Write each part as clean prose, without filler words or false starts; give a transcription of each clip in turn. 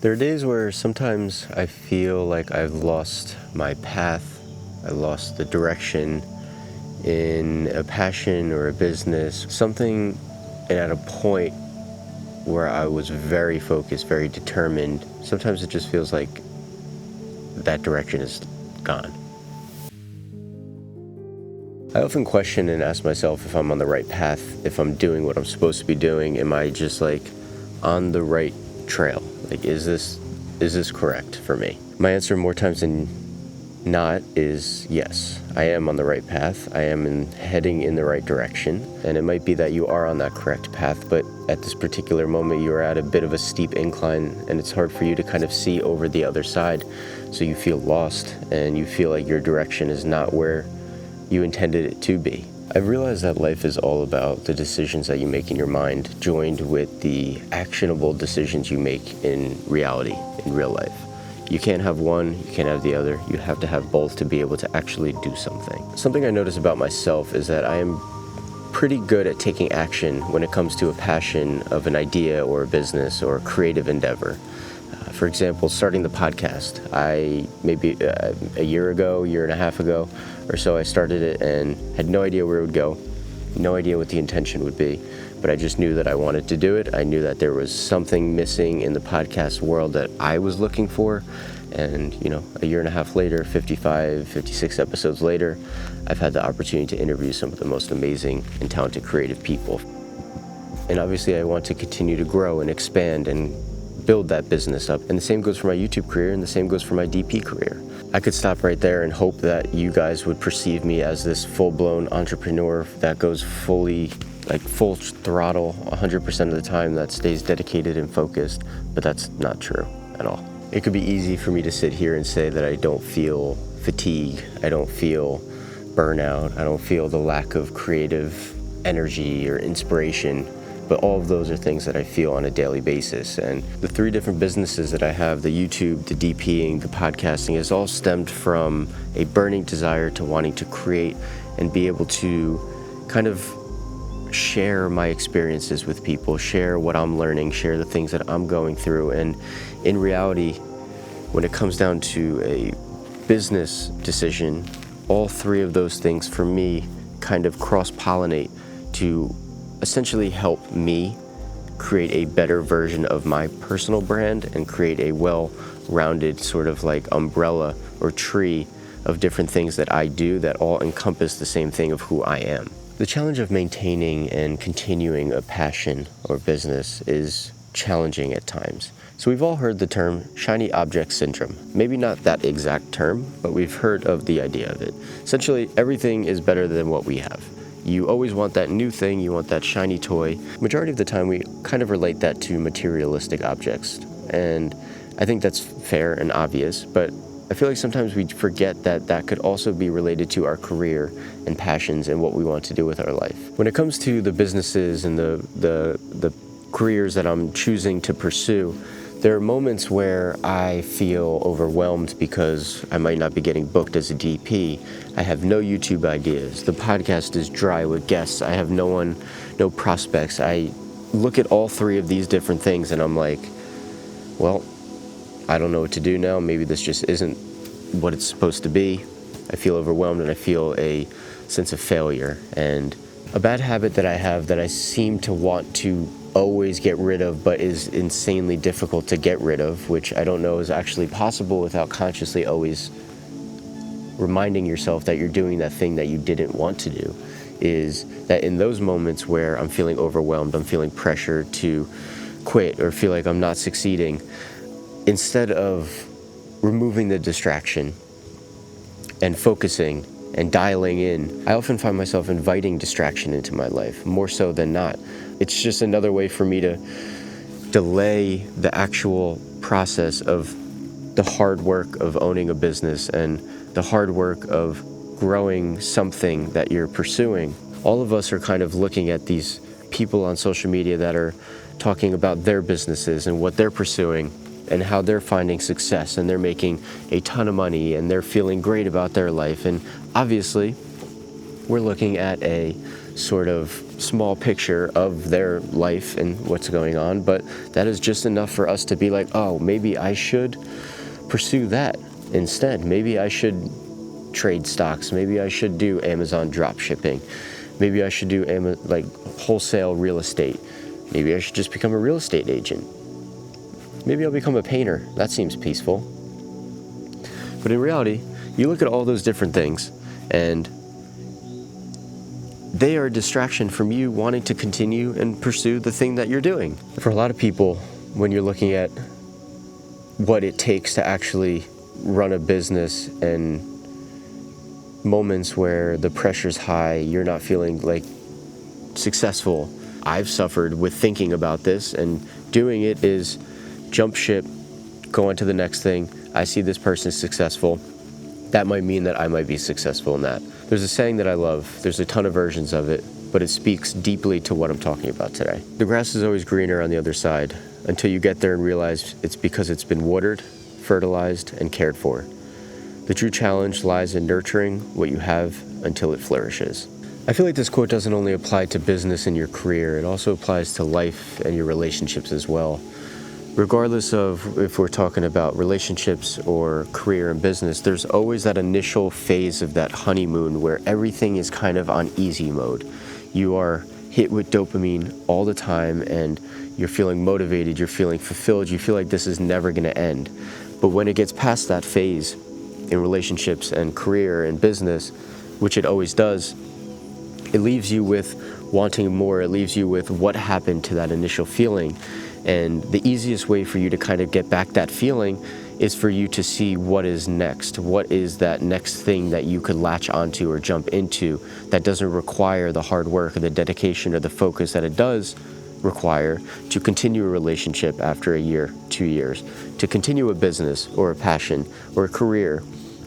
There are days where sometimes I feel like I've lost my path, I lost the direction in a passion or a business, something, and at a point where I was very focused, very determined. Sometimes it just feels like that direction is gone. I often question and ask myself if I'm on the right path, if I'm doing what I'm supposed to be doing. Am I just on the right trail? Is this correct for me? My answer more times than not is yes. I am on the right path. I am heading in the right direction. And it might be that you are on that correct path, but at this particular moment you are at a bit of a steep incline and it's hard for you to kind of see over the other side. So you feel lost and you feel like your direction is not where you intended it to be. I've realized that life is all about the decisions that you make in your mind, joined with the actionable decisions you make in reality, in real life. You can't have one, you can't have the other. You have to have both to be able to actually do something. Something I notice about myself is that I am pretty good at taking action when it comes to a passion of an idea or a business or a creative endeavor. For example, starting the podcast. Maybe a year and a half ago or so, I started it and had no idea where it would go, no idea what the intention would be, but I just knew that I wanted to do it. I knew that there was something missing in the podcast world that I was looking for. And, a year and a half later, 56 episodes later, I've had the opportunity to interview some of the most amazing and talented creative people. And obviously I want to continue to grow and expand and build that business up. And the same goes for my YouTube career, and the same goes for my DP career. I could stop right there and hope that you guys would perceive me as this full-blown entrepreneur that goes full throttle 100% of the time, that stays dedicated and focused, but that's not true at all. It could be easy for me to sit here and say that I don't feel fatigue, I don't feel burnout, I don't feel the lack of creative energy or inspiration. But all of those are things that I feel on a daily basis. And the 3 different businesses that I have, the YouTube, the DPing, the podcasting, has all stemmed from a burning desire to wanting to create and be able to kind of share my experiences with people, share what I'm learning, share the things that I'm going through. And in reality, when it comes down to a business decision, all 3 of those things for me kind of cross-pollinate to essentially help me create a better version of my personal brand and create a well-rounded sort of umbrella or tree of different things that I do that all encompass the same thing of who I am. The challenge of maintaining and continuing a passion or business is challenging at times. So we've all heard the term shiny object syndrome. Maybe not that exact term, but we've heard of the idea of it. Essentially, everything is better than what we have. You always want that new thing, you want that shiny toy. Majority of the time we kind of relate that to materialistic objects. And I think that's fair and obvious, but I feel like sometimes we forget that that could also be related to our career and passions and what we want to do with our life. When it comes to the businesses and the careers that I'm choosing to pursue, there are moments where I feel overwhelmed because I might not be getting booked as a DP. I have no YouTube ideas. The podcast is dry with guests. I have no prospects. I look at all 3 of these different things and I'm like, well, I don't know what to do now. Maybe this just isn't what it's supposed to be. I feel overwhelmed and I feel a sense of failure. And a bad habit that I have that I seem to want to always get rid of, but is insanely difficult to get rid of, which I don't know is actually possible without consciously always reminding yourself that you're doing that thing that you didn't want to do, is that in those moments where I'm feeling overwhelmed, I'm feeling pressure to quit or feel like I'm not succeeding, instead of removing the distraction and focusing and dialing in, I often find myself inviting distraction into my life, more so than not. It's just another way for me to delay the actual process of the hard work of owning a business and the hard work of growing something that you're pursuing. All of us are kind of looking at these people on social media that are talking about their businesses and what they're pursuing and how they're finding success and they're making a ton of money and they're feeling great about their life. And obviously, we're looking at a sort of small picture of their life and what's going on, but that is just enough for us to be like, oh, maybe I should pursue that instead. Maybe I should trade stocks. Maybe I should do Amazon drop shipping. Maybe I should do like wholesale real estate. Maybe I should just become a real estate agent. Maybe I'll become a painter. That seems peaceful. But in reality, you look at all those different things, and they are a distraction from you wanting to continue and pursue the thing that you're doing. For a lot of people, when you're looking at what it takes to actually run a business and moments where the pressure's high, you're not feeling like successful. I've suffered with thinking about this, and doing it is jump ship, go on to the next thing. I see this person is successful. That might mean that I might be successful in that. There's a saying that I love. There's a ton of versions of it, but it speaks deeply to what I'm talking about today. The grass is always greener on the other side until you get there and realize it's because it's been watered, fertilized, and cared for. The true challenge lies in nurturing what you have until it flourishes. I feel like this quote doesn't only apply to business and your career, it also applies to life and your relationships as well. Regardless of if we're talking about relationships or career and business, there's always that initial phase of that honeymoon where everything is kind of on easy mode. You are hit with dopamine all the time and you're feeling motivated, you're feeling fulfilled, you feel like this is never going to end. But when it gets past that phase in relationships and career and business, which it always does, it leaves you with wanting more. It leaves you with what happened to that initial feeling. And the easiest way for you to kind of get back that feeling is for you to see what is next. What is that next thing that you could latch onto or jump into that doesn't require the hard work or the dedication or the focus that it does require to continue a relationship after a year, 2 years, to continue a business or a passion or a career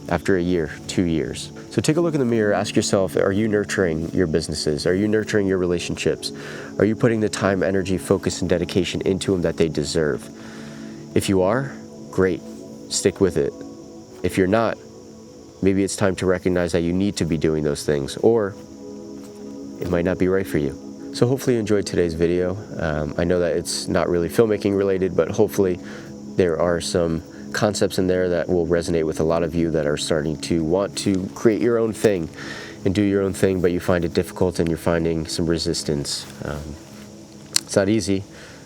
after a year, 2 years. So take a look in the mirror, ask yourself, are you nurturing your businesses? Are you nurturing your relationships? Are you putting the time, energy, focus, and dedication into them that they deserve? If you are, great, stick with it. If you're not, maybe it's time to recognize that you need to be doing those things, or it might not be right for you. So hopefully you enjoyed today's video. I know that it's not really filmmaking related, but hopefully there are some concepts in there that will resonate with a lot of you that are starting to want to create your own thing and do your own thing, but you find it difficult and you're finding some resistance. It's not easy,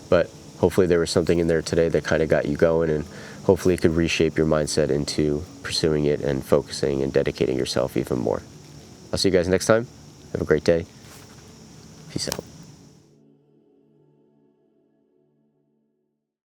but hopefully there was something in there today that kind of got you going, and hopefully it could reshape your mindset into pursuing it and focusing and dedicating yourself even more. I'll see you guys next time. Have a great day. Peace out.